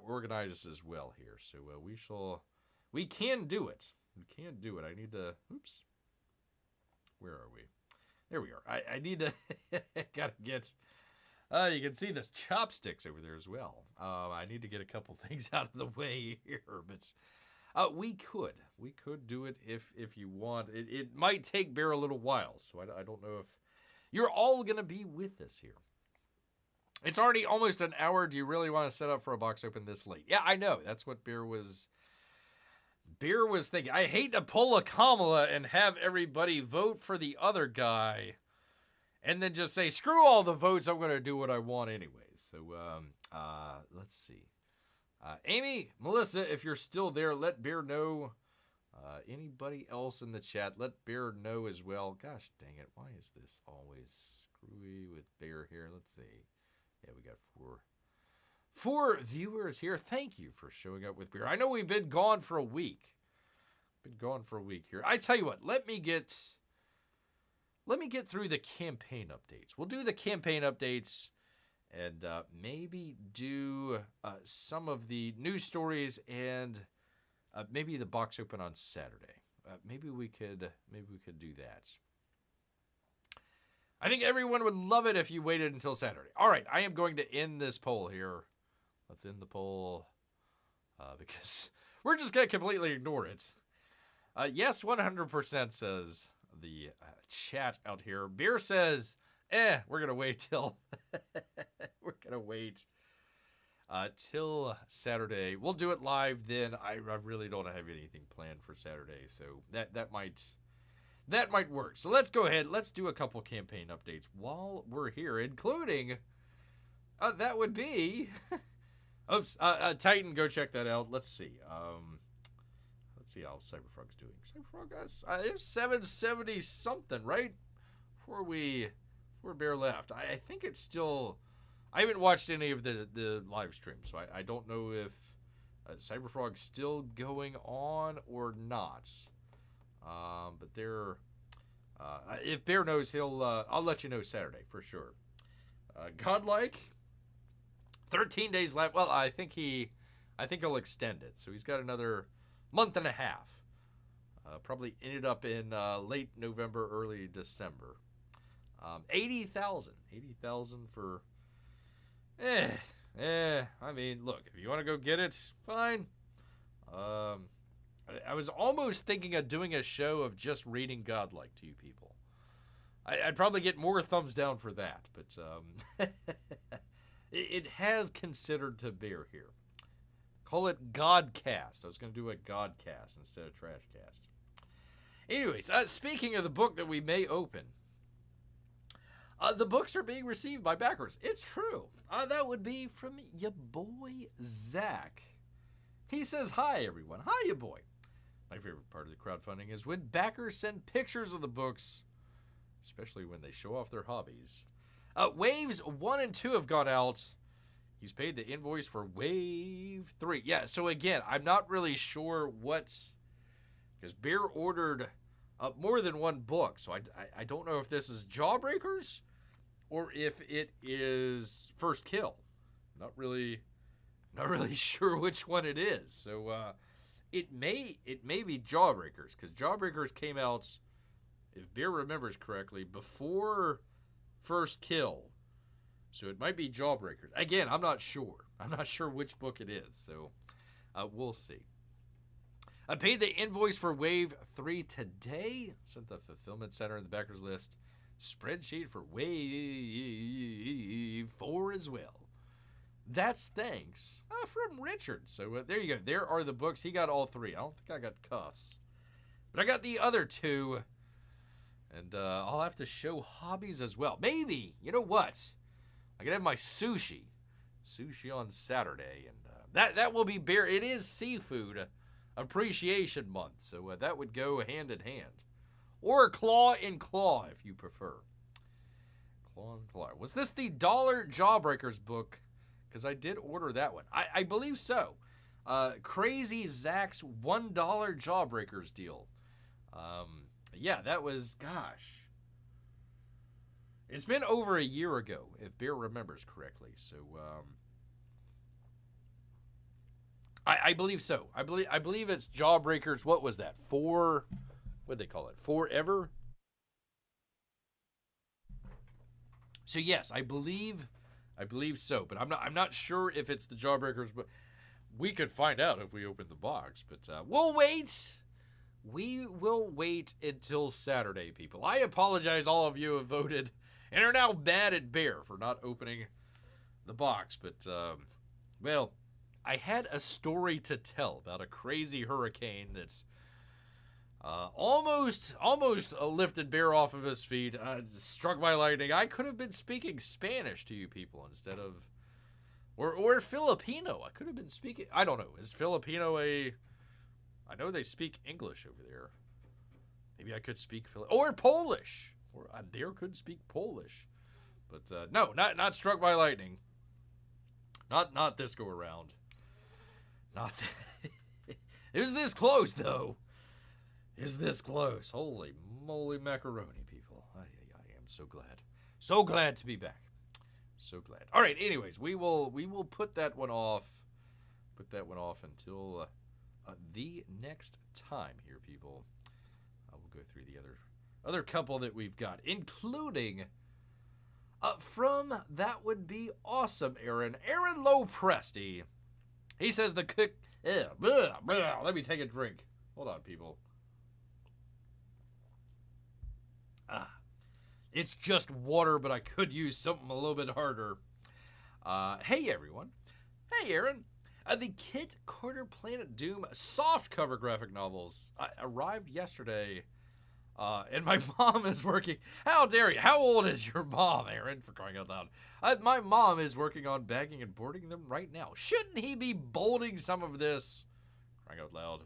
organized as well here. So we can do it. We can do it. I need to, oops. Where are we? There we are. I need to, gotta get, you can see this chopsticks over there as well. I need to get a couple things out of the way here, but we could do it if you want. It might take Bear a little while, so I don't know if you're all going to be with us here. It's already almost an hour. Do you really want to set up for a box open this late? Yeah, I know. That's what Bear was thinking. I hate to pull a Kamala and have everybody vote for the other guy and then just say, screw all the votes, I'm going to do what I want anyway. So, let's see. Amy, Melissa, if you're still there, let Bear know. Anybody else in the chat, let Bear know as well. Gosh dang it, why is this always screwy with Bear here? Let's see. Yeah, we got four viewers here. Thank you for showing up with Bear. I know we've been gone for a week. Here. I tell you what, let me get through the campaign updates. We'll do the campaign updates and maybe do some of the news stories and maybe the box open on Saturday. Maybe we could do that. I think everyone would love it if you waited until Saturday. All right, I am going to end this poll here. Let's end the poll because we're just going to completely ignore it. Yes, 100% says the chat out here. Beer says, we're going to wait till till Saturday. We'll do it live then. I really don't have anything planned for Saturday, so that might work. So let's go ahead. Let's do a couple campaign updates while we're here, including that would be oops, Titan, go check that out. Let's see. Let's see how Cyberfrog's doing. Cyberfrog, it was 770 something, right? Before Bear left. I think it's still. I haven't watched any of the live streams, so I don't know if Cyberfrog's still going on or not. But they're. If Bear knows, I'll let you know Saturday for sure. Godlike. 13 days left. Well, I think he'll extend it. So he's got another month and a half. Probably ended up in late November, early December. 80,000 for. I mean, look, if you want to go get it, fine. I was almost thinking of doing a show of just reading Godlike to you people. I'd probably get more thumbs down for that, but it has considered to Bear here. Call it Godcast. I was going to do a Godcast instead of Trashcast. Anyways, speaking of the book that we may open, the books are being received by backers. It's true. That would be from Ya Boi Zach. He says, hi, everyone. Hi, Ya Boi. My favorite part of the crowdfunding is when backers send pictures of the books, especially when they show off their hobbies. Waves 1 and 2 have gone out. He's paid the invoice for Wave 3. Yeah, so again, I'm not really sure because Bear ordered more than one book. So I don't know if this is Jawbreakers or if it is First Kill. Not really sure which one it is. So it may be Jawbreakers, because Jawbreakers came out, if Beer remembers correctly, before First Kill. So it might be Jawbreakers. Again, I'm not sure. I'm not sure which book it is. So we'll see. I paid the invoice for Wave 3 today. Sent the fulfillment center in the backers list spreadsheet for Wave 4 as well. That's thanks from Richard. So there you go. There are the books. He got all 3. I don't think I got Cuffs, but I got the other 2. And I'll have to show hobbies as well. Maybe, you know what? I can have my sushi on Saturday, and that will be beer. It is Seafood Appreciation Month, so that would go hand in hand, or claw in claw if you prefer. Claw and claw. Was this the $1 Jawbreakers book? Because I did order that one. I believe so. Crazy Zach's $1 Jawbreakers deal. Yeah, that was, gosh. It's been over a year ago, if Beer remembers correctly. So, I believe so. I believe it's Jawbreakers. What was that? What'd they call it? Forever? So yes, I believe so, but I'm not sure if it's the Jawbreakers, but we could find out if we open the box. But we'll wait. We will wait until Saturday, people. I apologize, all of you have voted and are now mad at Bear for not opening the box. But, well, I had a story to tell about a crazy hurricane that's almost lifted Bear off of his feet, struck by lightning. I could have been speaking Spanish to you people instead of, or Filipino. I could have been speaking, I don't know. Is Filipino I know they speak English over there. Maybe I could speak or Polish. Or I dare could speak Polish. But no, not struck by lightning. Not this go around. It was this close, though. Is this close? Holy moly macaroni, people. I am so glad. So glad to be back. So glad. All right, anyways, we will put that one off. Put that one off until the next time here, people. I will go through the other couple that we've got, including from That Would Be Awesome, Aaron Lopresty. He says the cook. Let me take a drink. Hold on, people. It's just water, but I could use something a little bit harder. Hey, everyone. Hey, Aaron. The Kit Carter Planet Doom softcover graphic novels arrived yesterday, and my mom is working. How dare you? How old is your mom, Aaron, for crying out loud? My mom is working on bagging and boarding them right now. Shouldn't he be bolding some of this? Crying out loud.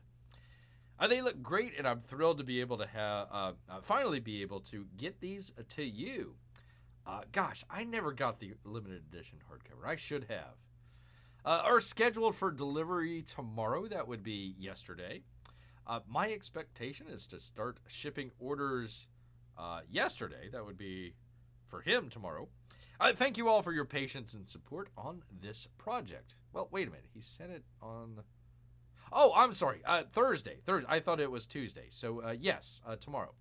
They look great, and I'm thrilled to be able to have finally be able to get these to you. Gosh, I never got the limited edition hardcover. I should have. Are scheduled for delivery tomorrow. That would be yesterday. My expectation is to start shipping orders yesterday. That would be for him tomorrow. Thank you all for your patience and support on this project. Well, wait a minute. He sent it on... Oh, I'm sorry. Thursday. I thought it was Tuesday. So, yes, tomorrow.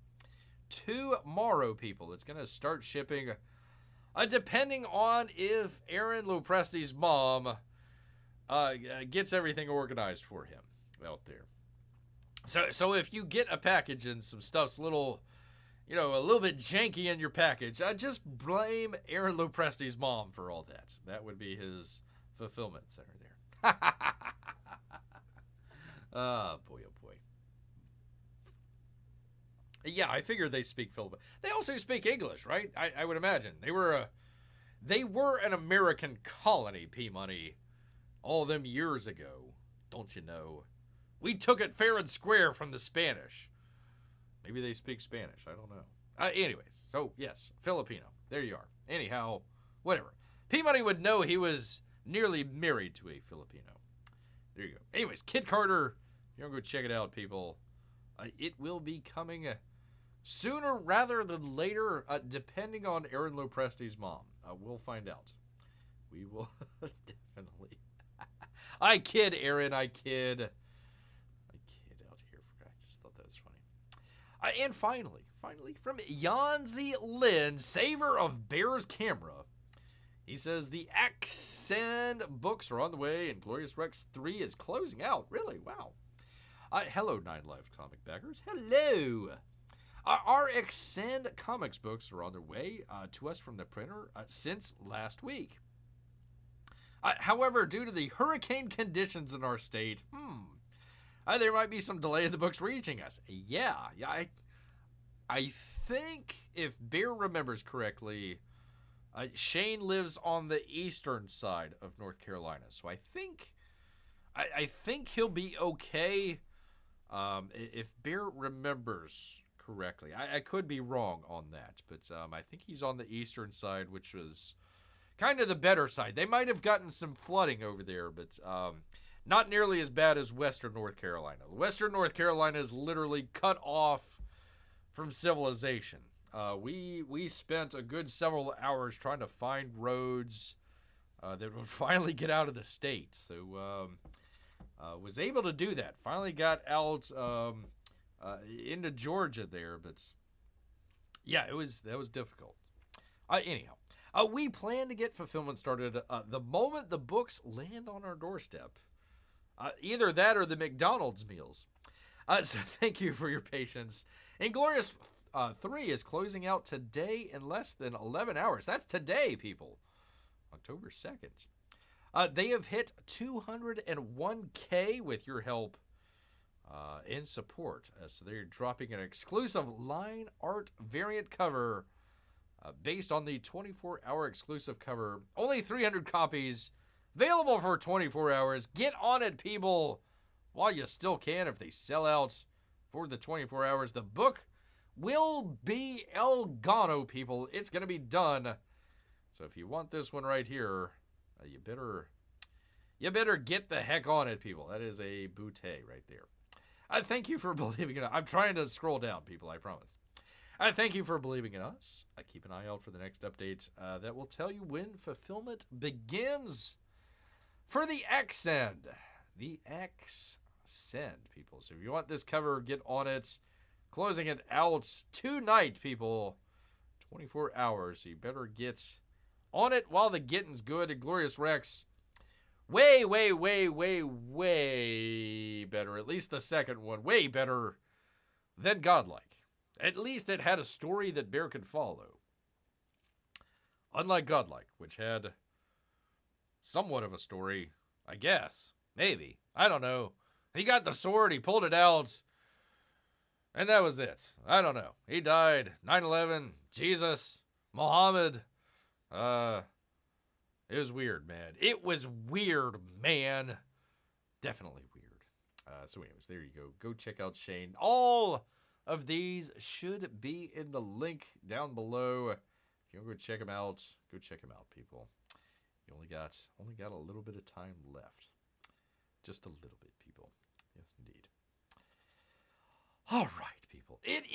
Tomorrow, people. It's going to start shipping, depending on if Aaron Lopresty's mom gets everything organized for him out there. So if you get a package and some stuff's a little bit janky in your package, just blame Aaron Lopresty's mom for all that. That would be his fulfillment center there. Oh, boy. Yeah, I figured they speak Filipino. They also speak English, right? I would imagine. They were an American colony, P-Money, all them years ago. Don't you know? We took it fair and square from the Spanish. Maybe they speak Spanish. I don't know. Anyways, so, yes, Filipino. There you are. Anyhow, whatever. P-Money would know he was nearly married to a Filipino. There you go. Anyways, Kit Carter, you're going to go check it out, people. It will be coming sooner rather than later, depending on Aaron Lopresti's mom. We'll find out. We will definitely. I kid, Aaron. I kid out here. I just thought that was funny. And finally, from Yanzi Lin, saver of Bear's Camera. He says the Axcend books are on the way, and Inglorious Rex 3 is closing out. Really? Wow. Hello, 9 Live comic backers. Hello. Our Axcend comics books are on their way to us from the printer since last week. However, due to the hurricane conditions in our state, there might be some delay in the books reaching us. Yeah. I think, if Bear remembers correctly, Shane lives on the eastern side of North Carolina, so I think he'll be okay. If Bear remembers correctly, I could be wrong on that, but I think he's on the eastern side, which was kind of the better side. They might have gotten some flooding over there, but not nearly as bad as Western North Carolina. Western North Carolina is literally cut off from civilization. We spent a good several hours trying to find roads that would finally get out of the state. So was able to do that. Finally got out into Georgia there, but yeah, that was difficult. Anyhow, we plan to get fulfillment started the moment the books land on our doorstep. Either that or the McDonald's meals. So thank you for your patience. Inglorious 3 is closing out today in less than 11 hours. That's today, people. October 2nd. They have hit 201K with your help in support. So they're dropping an exclusive line art variant cover based on the 24-hour exclusive cover. Only 300 copies available for 24 hours. Get on it, people, while you still can. If they sell out for the 24 hours, the book will be El Gano, people. It's going to be done. So if you want this one right here, you better get the heck on it, people. That is a bootay right there. Thank you for believing in us. I'm trying to scroll down, people, I promise. Thank you for believing in us. Keep an eye out for the next update that will tell you when fulfillment begins for the Axcend. The Axcend, people. So if you want this cover, get on it. Closing it out tonight, people. 24 hours. So you better get on it while the getting's good. Inglorious Rex. Way better. At least the second one. Way better than Godlike. At least it had a story that Bear could follow. Unlike Godlike, which had somewhat of a story, I guess. Maybe. I don't know. He got the sword, he pulled it out, and that was it. I don't know. He died. 9/11, Jesus, Muhammad. It was weird, man. It was weird, man. Definitely weird. So anyways, there you go. Go check out Shane. All of these should be in the link down below. If you want to go check them out, people. You only got a little bit of time left. Just a little bit, people. Yes, indeed. All right, people. It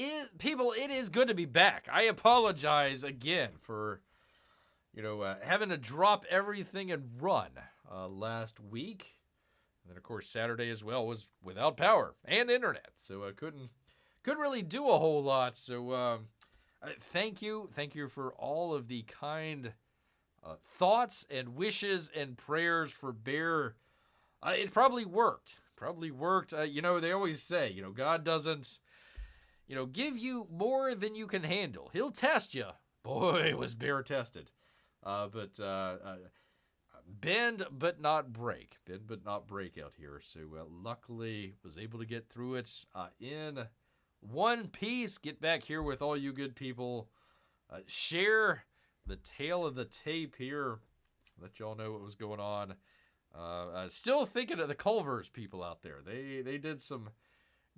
is good to be back. I apologize again for, having to drop everything and run last week. And then, of course, Saturday as well was without power and internet. So I couldn't really do a whole lot. So thank you for all of the kind thoughts and wishes and prayers for Bear. It probably worked. They always say, God doesn't, give you more than you can handle. He'll test you. Boy, was Bear tested. But bend but not break. Bend but not break out here. So luckily was able to get through it in one piece. Get back here with all you good people. Share the tale of the tape here. Let y'all know what was going on. Still thinking of the Culvers people out there. They did some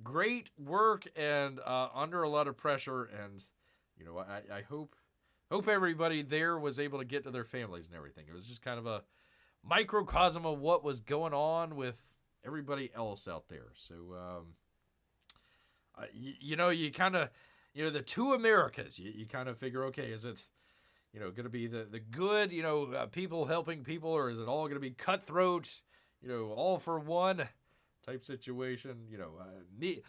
great work and under a lot of pressure. And, I hope everybody there was able to get to their families and everything. It was just kind of a microcosm of what was going on with everybody else out there. So, you the two Americas. You kind of figure, okay, is it, going to be the good, people helping people, or is it all going to be cutthroat, all for one type situation? Me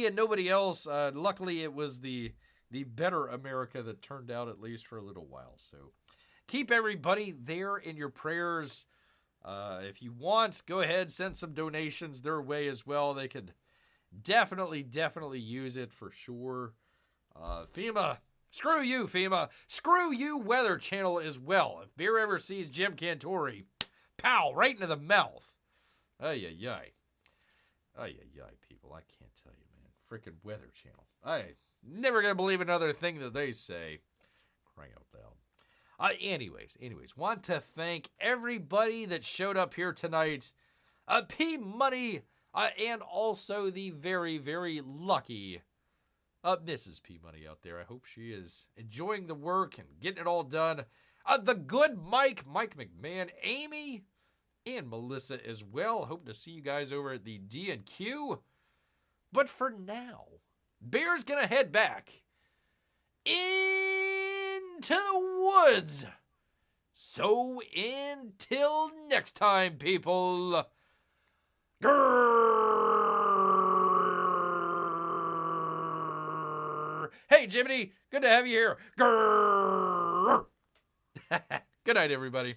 and nobody else. Luckily, it was the better America that turned out, at least for a little while. So keep everybody there in your prayers. If you want, go ahead, send some donations their way as well. They could definitely use it for sure. FEMA, screw you, FEMA. Screw you, Weather Channel as well. If beer ever sees Jim Cantori, pow, right into the mouth. Ay, people. I can't tell you, man. Frickin' Weather Channel. I never gonna believe another thing that they say. Crying out loud. Anyways, want to thank everybody that showed up here tonight. P Money, and also the very, very lucky Mrs. P Money out there. I hope she is enjoying the work and getting it all done. The good Mike McMahon, Amy, and Melissa as well. Hope to see you guys over at the D&Q. But for now, Bear's gonna head back into the woods. So until next time, people. Grrr. Hey, Jiminy, good to have you here. Grrr. Good night, everybody.